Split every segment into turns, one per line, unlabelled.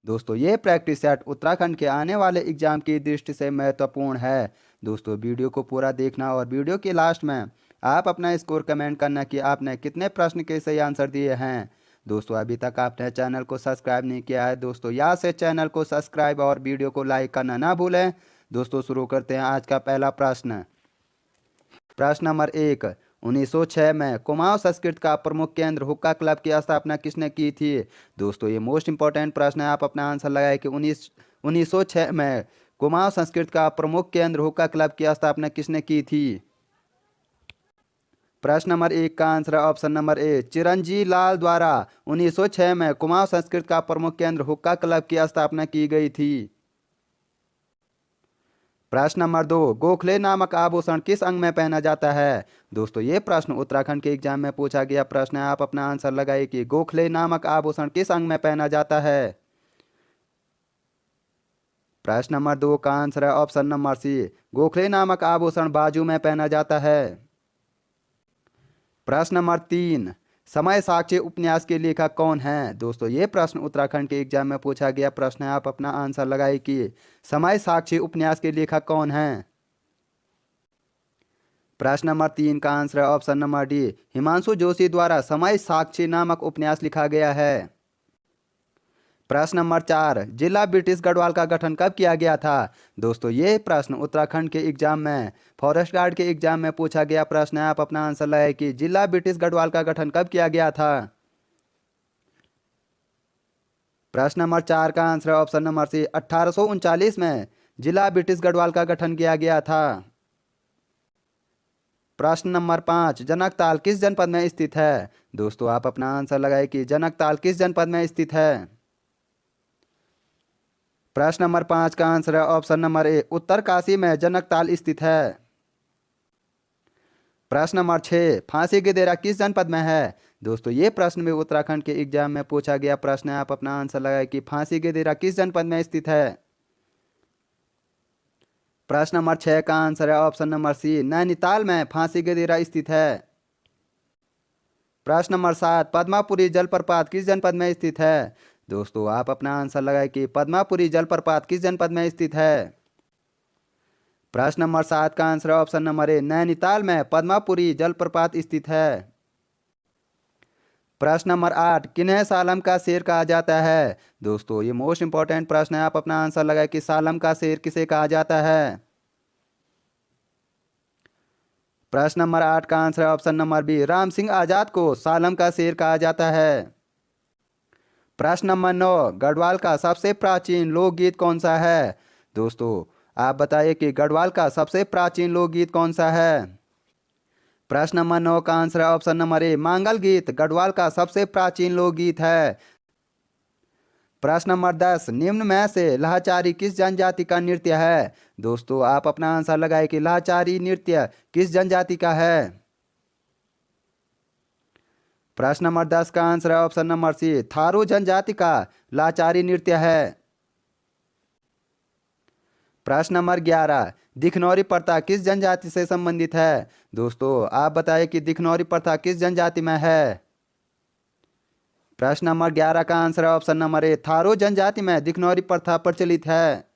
दोस्तों ये practice set Uttarakhand के आने वाले एग्जाम की दृष्टि से महत्वपूर्ण है। दोस्तों वीडियो को पूरा देखना और वीडियो के लास्ट में आप अपना स्कोर कमेंट करना कि आपने कितने प्रश्न के सही आंसर दिए हैं। दोस्तों अभी तक आपने चैनल को सब्सक्राइब नहीं किया है दोस्तों यहाँ से चैनल को सब्सक्राइब और वीडियो को लाइक करना ना भूलें। दोस्तों शुरू करते हैं आज का पहला प्रश्न। प्रश्न नंबर 1। 1906 में कुमाऊं संस्कृत का प्रमुख केंद्र हुक्का क्लब की स्थापना किसने की थी। दोस्तों ये मोस्ट इंपॉर्टेंट प्रश्न है, आप अपना आंसर लगाए कि 1906 में कुमाऊं संस्कृत का प्रमुख केंद्र हुक्का क्लब की स्थापना किसने की थी। प्रश्न नंबर 1 का आंसर है ऑप्शन नंबर ए चिरंजी लाल द्वारा 1906 में कुमाऊं संस्कृत का प्रमुख केंद्र हुक्का क्लब की स्थापना की गई थी। प्रश्न नंबर 2। गोखले नामक आभूषण किस अंग में पहना जाता है। दोस्तों ये प्रश्न उत्तराखंड के एग्जाम में पूछा गया प्रश्न है, आप अपना आंसर लगाइए कि गोखले नामक आभूषण किस अंग में पहना जाता है। प्रश्न नंबर 2 का आंसर है ऑप्शन नंबर सी गोखले नामक आभूषण बाजू में पहना जाता है। प्रश्न नंबर 3। समय साक्षी उपन्यास के लेखक कौन है। दोस्तों ये प्रश्न उत्तराखंड के एग्जाम में पूछा गया प्रश्न है, आप अपना आंसर लगाइए कि समय साक्षी उपन्यास के लेखक कौन है। प्रश्न नंबर 3 का आंसर है option number D Himanshu Joshi द्वारा समय साक्षी नामक उपन्यास लिखा गया है। प्रश्न नंबर 4। जिला ब्रिटिश गढ़वाल का गठन कब किया गया था। दोस्तों ये प्रश्न उत्तराखंड के एग्जाम में फॉरेस्ट गार्ड के एग्जाम में पूछा गया प्रश्न है, आप अपना आंसर लगाए कि जिला ब्रिटिश गढ़वाल का गठन कब किया गया था। प्रश्न नंबर 4 का आंसर है ऑप्शन नंबर सी 1839 में जिला ब्रिटिश गढ़वाल का गठन किया गया था। प्रश्न नंबर 5। जनकताल किस जनपद में स्थित है। दोस्तों आप अपना आंसर लगाए कि जनकताल किस जनपद में स्थित है। प्रश्न नंबर 5 का आंसर है ऑप्शन नंबर ए उत्तरकाशी में जनकताल स्थित है। प्रश्न नंबर 6। फांसी गिदेरा किस जनपद में है। दोस्तों ये प्रश्न भी उत्तराखंड के एग्जाम में पूछा गया प्रश्न है, आप अपना आंसर लगाए कि फांसी गिदेरा किस जनपद में स्थित है। प्रश्न नंबर 6 का आंसर है ऑप्शन नंबर सी नैनीताल में फांसी गिदेरा स्थित है। प्रश्न नंबर 7। पद्मापुरी जलप्रपात किस जनपद में स्थित है। दोस्तों आप अपना आंसर लगाए कि पद्मापुरी जलप्रपात किस जनपद में स्थित है। प्रश्न नंबर 7 का आंसर ऑप्शन नंबर ए नैनीताल में पद्मापुरी जलप्रपात स्थित है। प्रश्न नंबर 8। किन्हें सालम का शेर कहा जाता है। दोस्तों ये मोस्ट इंपॉर्टेंट प्रश्न है, आप अपना आंसर लगाए कि सालम का शेर किसे कहा जाता है। प्रश्न नंबर 8 का answer option number B Ram Singh Azad को सालम का शेर कहा जाता है। प्रश्न नंबर 9। गढ़वाल का सबसे प्राचीन लोकगीत कौन सा है। दोस्तों आप बताइए कि गढ़वाल का सबसे प्राचीन लोकगीत कौन सा है। प्रश्न नंबर 9 का आंसर ऑप्शन नंबर ए मांगल गीत गढ़वाल का सबसे प्राचीन लोकगीत है। प्रश्न नंबर 10। निम्न में से लाचारी किस जनजाति का नृत्य है। दोस्तों आप अपना आंसर लगाए कि लाचारी नृत्य किस जनजाति का है। प्रश्न नंबर 10 का आंसर है ऑप्शन नंबर सी थारू जनजाति का लाचारी नृत्य है। प्रश्न नंबर 11। दिखनौरी प्रथा किस जनजाति से संबंधित है। दोस्तों आप बताएं कि दिखनौरी प्रथा किस जनजाति में है। प्रश्न नंबर 11 का आंसर है ऑप्शन नंबर ए थारू जनजाति में दिखनौरी प्रथा प्रचलित है।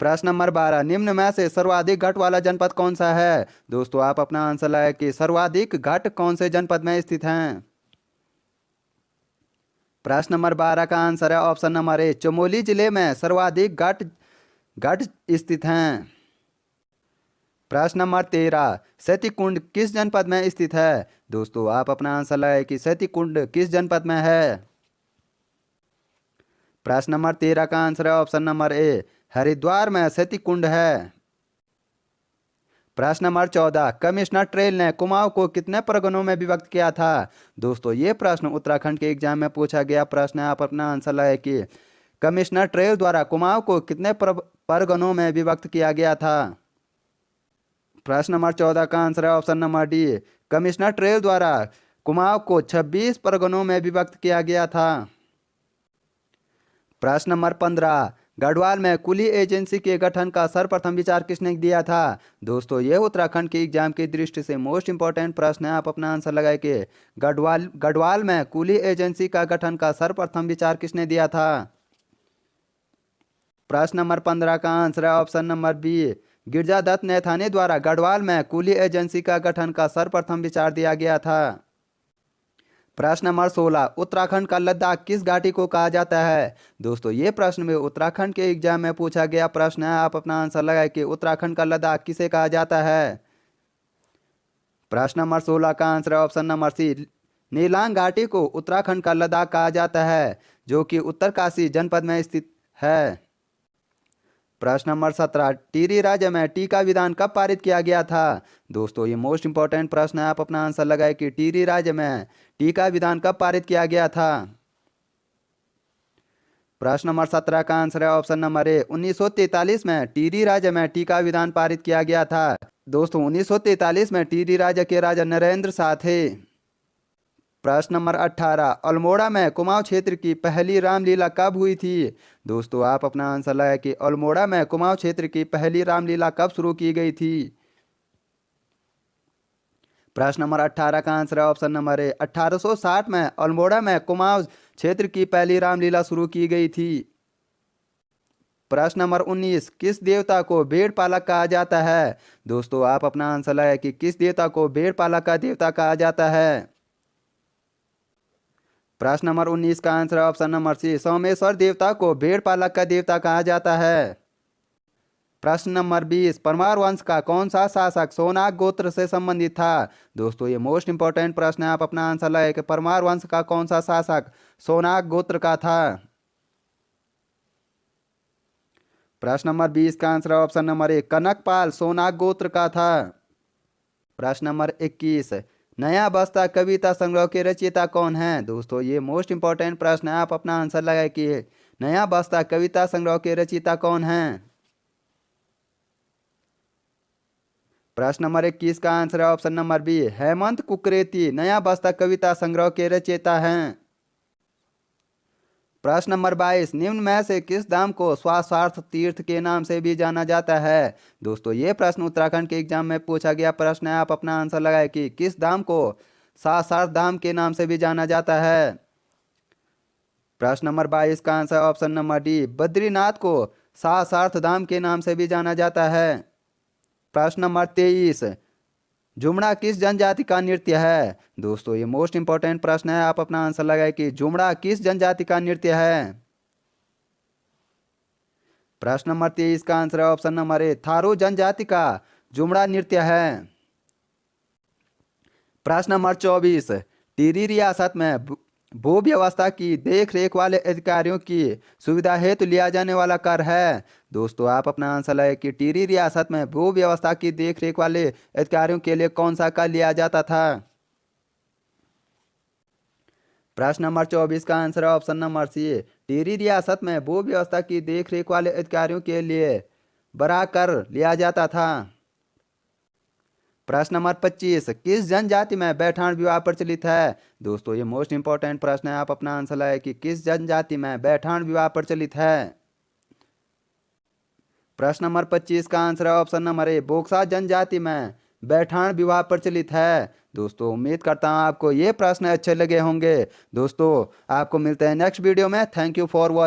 प्रश्न नंबर 12। निम्न में से सर्वाधिक घट वाला जनपद कौन सा है। दोस्तों आप अपना आंसर लगाएं कि सर्वाधिक घट कौन से जनपद में स्थित हैं। प्रश्न नंबर 12 का आंसर है ऑप्शन नंबर ए चमोली जिले में सर्वाधिक घट घट स्थित हैं। प्रश्न नंबर 13। सतीकुंड किस जनपद में स्थित है। दोस्तों आप अपना आंसर लगाएं कि सतीकुंड किस जनपद में है। प्रश्न नंबर 13 का आंसर है ऑप्शन नंबर ए हरिद्वार में सतीकुंड है। प्रश्न नंबर 14। कमिश्नर ट्रेल ने कुमाऊं को कितने परगनों में विभक्त किया था। दोस्तों ये प्रश्न उत्तराखंड के एग्जाम में पूछा गया प्रश्न है, आप अपना आंसर लगाए कि कमिश्नर ट्रेल द्वारा कुमाऊं को कितने परगनों में विभक्त किया गया था। प्रश्न नंबर 14 का आंसर है option number D commissioner trail द्वारा कुमाऊं को 26 परगनों में विभक्त किया गया था। प्रश्न नंबर 15। गढ़वाल में कुली एजेंसी के गठन का सर्वप्रथम विचार किसने दिया था? दोस्तों ये उत्तराखंड के एग्जाम की दृष्टि से मोस्ट इंपॉर्टेंट प्रश्न है, आप अपना आंसर लगाए कि गढ़वाल में कुली एजेंसी का गठन का सर्वप्रथम विचार किसने दिया था? प्रश्न नंबर 15 का आंसर है ऑप्शन नंबर बी, गिरजादत्त नैथानी द्वारा गढ़वाल में कुली एजेंसी का गठन का सर्वप्रथम विचार दिया गया था। प्रश्न नंबर 16, उत्तराखंड का लद्दाख किस घाटी को कहा जाता है? दोस्तों ये प्रश्न में उत्तराखंड के एग्जाम में पूछा गया प्रश्न है, आप अपना आंसर लगाए कि उत्तराखंड का लद्दाख किसे कहा जाता है। प्रश्न नंबर 16 का आंसर है ऑप्शन नंबर सी, नीलांग घाटी को उत्तराखंड का लद्दाख कहा जाता है, जो कि उत्तरकाशी जनपद में स्थित है। प्रश्न नंबर 17, टिहरी राज्य में टीका विधान कब पारित किया गया था? दोस्तों ये मोस्ट इंपॉर्टेंट प्रश्न है, आप अपना आंसर लगाए कि टिहरी राज्य में टीका विधान कब पारित किया गया था। प्रश्न नंबर 17 का आंसर है ऑप्शन नंबर ए, 1943 में टिहरी राज्य में टीका विधान पारित किया गया था। दोस्तों 1943 में टिहरी राज्य के राजा नरेंद्र शाह थे। प्रश्न नंबर 18, अल्मोड़ा में कुमाऊं क्षेत्र की पहली रामलीला कब हुई थी? दोस्तों आप अपना आंसर लगाए कि अल्मोड़ा में कुमाऊं क्षेत्र की पहली रामलीला कब शुरू की गई थी। प्रश्न नंबर 18 का आंसर है ऑप्शन नंबर ए, 1860 में अल्मोड़ा में कुमाऊं क्षेत्र की पहली रामलीला शुरू की गई थी। प्रश्न नंबर 19, किस देवता को भेड़ पालक कहा जाता है? दोस्तों आप अपना आंसर लगाए कि किस देवता को भेड़ पालक का देवता कहा जाता है। प्रश्न नंबर 19 का answer option number C, Someshwar देवता को भेड़ पालक का देवता कहा जाता है। प्रश्न नंबर 20, परमार वंश का कौन सा शासक सोनाग गोत्र से संबंधित था? दोस्तों ये मोस्ट इंपॉर्टेंट प्रश्न है, आप अपना आंसर लगाए कि परमार वंश का कौन सा शासक सोनाग गोत्र का था। प्रश्न नंबर 20 का answer option number A, Kanakpal सोनाग गोत्र का था। प्रश्न नंबर 21, नया बस्ता कविता संग्रह के रचयिता कौन है? दोस्तों ये मोस्ट इंपॉर्टेंट प्रश्न है, आप अपना आंसर लगाए कि नया बस्ता कविता संग्रह के रचयिता कौन है। प्रश्न नंबर 21 का आंसर है option number B, Hemant Kukreti नया बस्ता कविता संग्रह के रचयिता हैं। प्रश्न नंबर 22, निम्न में से किस धाम को स्वासार्थ तीर्थ के नाम से भी जाना जाता है? दोस्तों ये प्रश्न उत्तराखंड के एग्जाम में पूछा गया प्रश्न है, आप अपना आंसर लगाए कि किस धाम को स्वासार्थ धाम के नाम से भी जाना जाता है। प्रश्न नंबर 22 का answer option number D, Badrinath को स्वासार्थ धाम के नाम से भी जाना जाता है। प्रश्न नंबर 23, जुमड़ा किस जनजाति का नृत्य है? दोस्तों ये मोस्ट इंपॉर्टेंट प्रश्न है, आप अपना आंसर लगाए कि जुमड़ा किस जनजाति का नृत्य है। प्रश्न नंबर 23 का आंसर है ऑप्शन नंबर ए, थारू जनजाति का जुमड़ा नृत्य है। प्रश्न नंबर 24, टिहरी रियासत में भू व्यवस्था की देख रेख वाले अधिकारियों की सुविधा हेतु लिया जाने वाला कर है। दोस्तों आप अपना आंसर लगाए कि टिहरी रियासत में भू व्यवस्था की देख रेख वाले अधिकारियों के लिए कौन सा कर लिया जाता था। प्रश्न नंबर 24 का आंसर है ऑप्शन नंबर सी, टिहरी रियासत में भू व्यवस्था की देख रेख वाले अधिकारियों के लिए बड़ा कर लिया जाता था। प्रश्न नंबर 25, किस जनजाति में बैठान विवाह प्रचलित है? दोस्तों ये मोस्ट इंपॉर्टेंट प्रश्न है, आप अपना आंसर लगाए कि किस जनजाति में बैठान विवाह प्रचलित है। प्रश्न नंबर 25 का आंसर है ऑप्शन नंबर ए, बोक्सा जनजाति में बैठान विवाह प्रचलित है। दोस्तों उम्मीद करता हूँ आपको ये प्रश्न अच्छे लगे होंगे। दोस्तों आपको मिलते हैं नेक्स्ट वीडियो में। Thank you for watching.